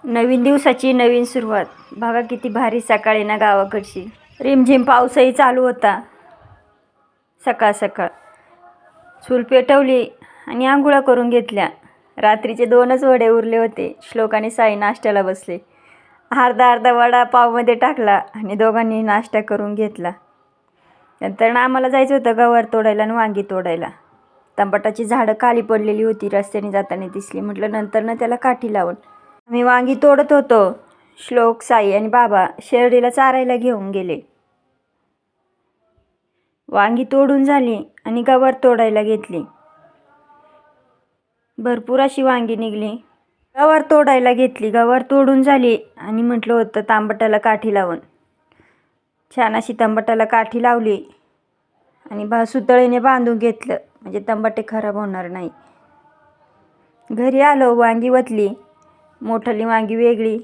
नवीन दिवसाची नवीन सुरुवात. बघा किती भारी सकाळी ना गावाकडची. रिमझिम पाऊसही चालू होता. सकाळ सकाळ चूल पेटवली आणि आंघोळा करून घेतल्या. रात्रीचे 2च वडे उरले होते. श्लोक आणि साई नाश्त्याला बसले. अर्धा अर्धा वडा पावमध्ये टाकला आणि दोघांनी नाश्ता करून घेतला. नंतर आम्हाला जायचं होतं गवार तोडायला आणि वांगी तोडायला. टमाटाची झाडं खाली पडलेली होती, रस्त्याने जाताना दिसली. म्हटलं नंतर त्याला काठी लावून. आम्ही वांगी तोडत होतो. श्लोक, साई आणि बाबा शेरडीला चारायला घेऊन गेले. वांगी तोडून झाली आणि गवार तोडायला घेतली. भरपूर अशी वांगी निघली. गवार तोडायला घेतली. गवार तोडून झाली आणि म्हटलं होतं तांबटाला काठी लावून. छान अशी तांबटाला काठी लावली आणि सुतळीने बांधून घेतलं, म्हणजे तांबटे खराब होणार नाही. घरी आलो, वांगी वतली. मोठाली वांगी वेगळी,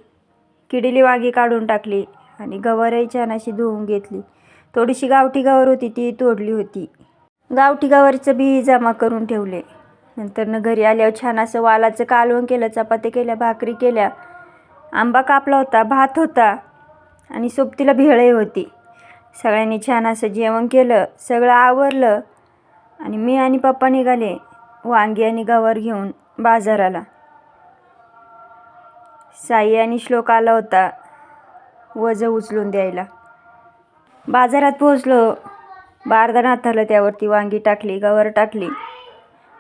किडीली वांगी काढून टाकली आणि गवारही छान अशी धुवून घेतली. थोडीशी गावठी गवार होती ती तोडली होती. गावठी गवारीचं बी जमा करून ठेवले. नंतर घरी आल्यावर छान असं वालाचं कालवण केलं, चपात्या केल्या, भाकरी केल्या, आंबा कापला होता, भात होता आणि सोबतीला भेळही होती. सगळ्यांनी छान असं जेवण केलं. सगळं आवरलं आणि मी आणि पप्पा निघाले वांगी आणि गवार घेऊन बाजाराला. साई आणि श्लोक आला होता वजं उचलून द्यायला. बाजारात पोहोचलो. बारदान हाताला त्यावरती वांगी टाकली, गवार टाकली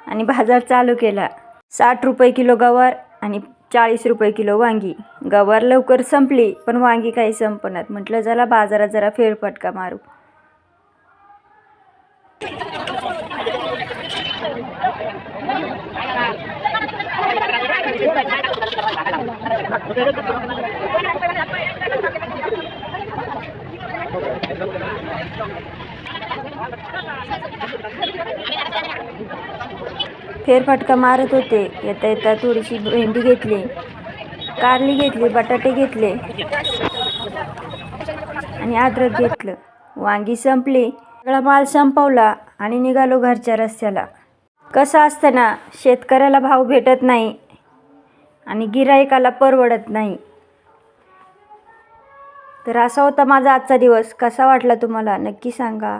आणि बाजार चालू केला. 60 रुपये किलो गवार आणि 40 रुपये किलो वांगी. गवार लवकर संपली पण वांगी काही संपणार. म्हटलं चला बाजारात जरा फेरफटका मारू. फेरफटका मारत होते. येता येता थोडीशी भेंडी घेतली, कारली घेतली, बटाटे घेतले आणि अद्रक घेतलं. वांगी संपली. सगळा माल संपवला आणि निघालो घरच्या रस्त्याला. कसं असतं ना, शेतकऱ्याला भाव भेटत नाही आणि गिऱ्हाईकाला परवडत नाही. तर असा होता माझा आजचा दिवस. कसा वाटला तुम्हाला नक्की सांगा.